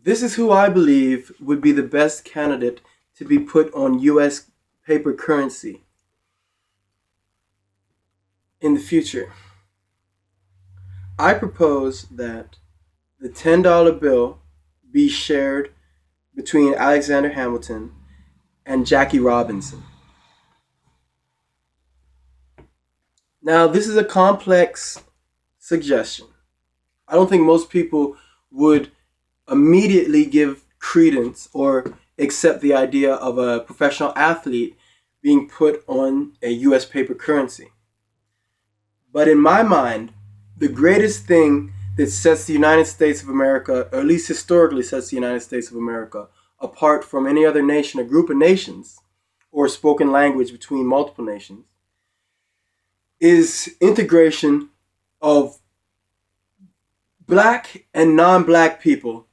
This is who I believe would be the best candidate to be put on US paper currency in the future. I propose that the $10 bill be shared between Alexander Hamilton and Jackie Robinson. Now, this is a complex suggestion. I don't think most people would immediately give credence or accept the idea of a professional athlete being put on a US paper currency. But in my mind, the greatest thing that sets the United States of America, or at least historically sets the United States of America, apart from any other nation or group of nations, or spoken language between multiple nations, is integration of black and non-black people,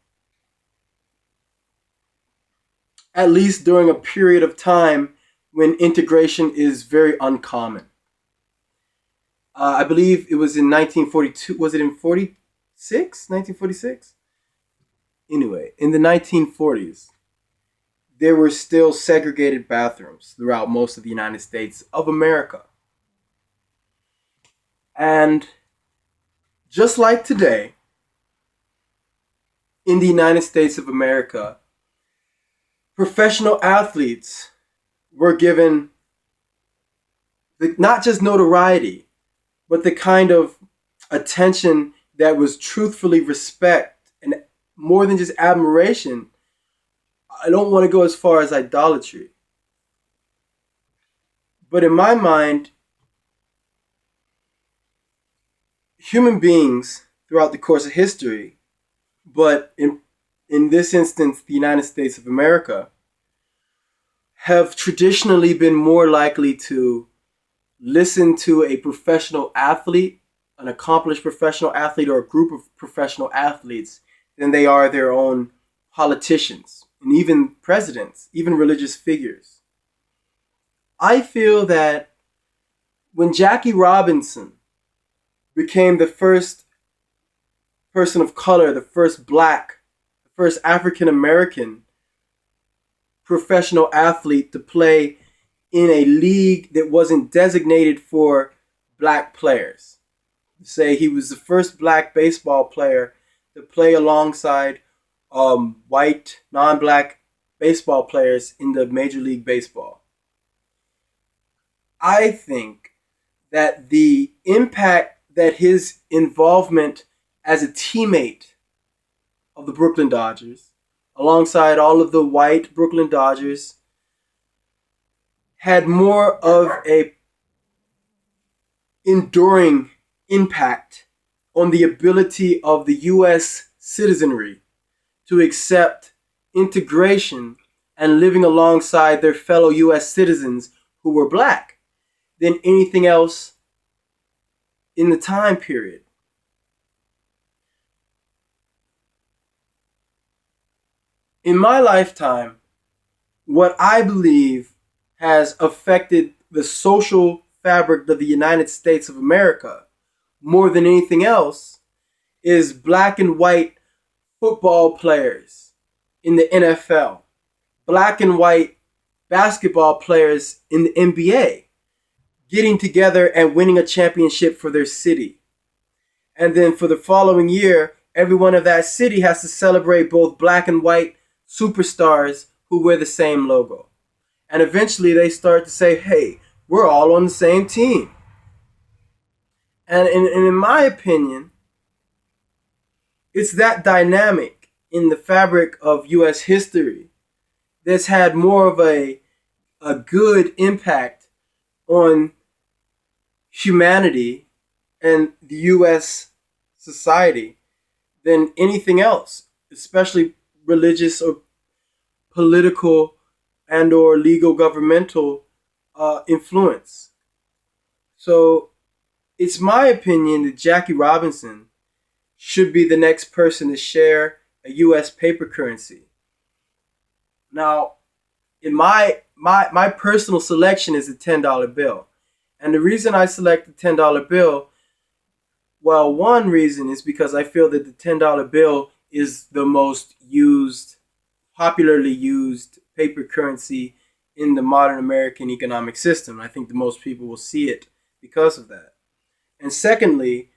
at least during a period of time when integration is very uncommon. I believe it was in 1942. Was it in 46? 1946? Anyway, in the 1940s, there were still segregated bathrooms throughout most of the United States of America. And just like today, in the United States of America, professional athletes were given not just notoriety, but the kind of attention that was truthfully respect and more than just admiration. I don't want to go as far as idolatry. But in my mind, human beings throughout the course of history, but in this instance, the United States of America, have traditionally been more likely to listen to a professional athlete, an accomplished professional athlete, or a group of professional athletes than they are their own politicians and even presidents, even religious figures. I feel that when Jackie Robinson became the first person of color, the first black, the first African American professional athlete to play in a league that wasn't designated for black players. Say he was the first black baseball player to play alongside white, non-black baseball players in the Major League Baseball. I think that the impact that his involvement as a teammate of the Brooklyn Dodgers, alongside all of the white Brooklyn Dodgers, had more of a enduring impact on the ability of the U.S. citizenry to accept integration and living alongside their fellow U.S. citizens who were black than anything else in the time period. In my lifetime, what I believe has affected the social fabric of the United States of America more than anything else is black and white football players in the NFL, black and white basketball players in the NBA getting together and winning a championship for their city. And then for the following year, everyone of that city has to celebrate both black and white superstars who wear the same logo. And eventually they start to say, hey, we're all on the same team. And in my opinion, it's that dynamic in the fabric of U.S. history that's had more of a good impact on humanity and the U.S. society than anything else, especially religious or political and or legal governmental influence. So it's my opinion that Jackie Robinson should be the next person to share a U.S. paper currency. Now, in my personal selection is a $10 bill. And the reason I select the $10 bill, well, one reason is because I feel that the $10 bill is the most used, popularly used paper currency in the modern American economic system. I think the most people will see it because of that. And secondly,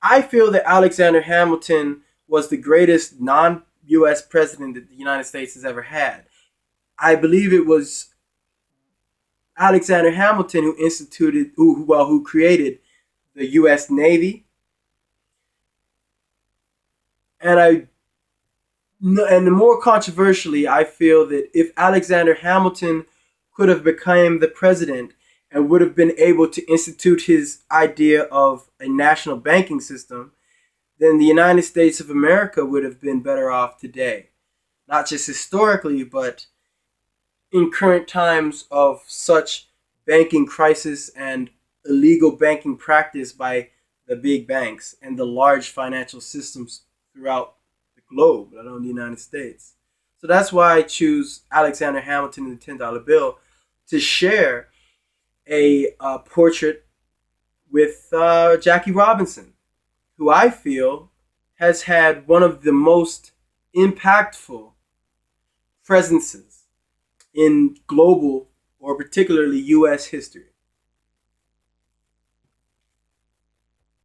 I feel that Alexander Hamilton was the greatest non US president that the United States has ever had. I believe it was Alexander Hamilton who instituted, who created the U.S. Navy, and and more controversially, I feel that if Alexander Hamilton could have become the president and would have been able to institute his idea of a national banking system, then the United States of America would have been better off today. Not just historically, but in current times of such banking crisis and illegal banking practice by the big banks and the large financial systems throughout the globe, let alone the United States. So that's why I choose Alexander Hamilton in the $10 bill to share a portrait with Jackie Robinson, who I feel has had one of the most impactful presences in global or particularly U.S. history.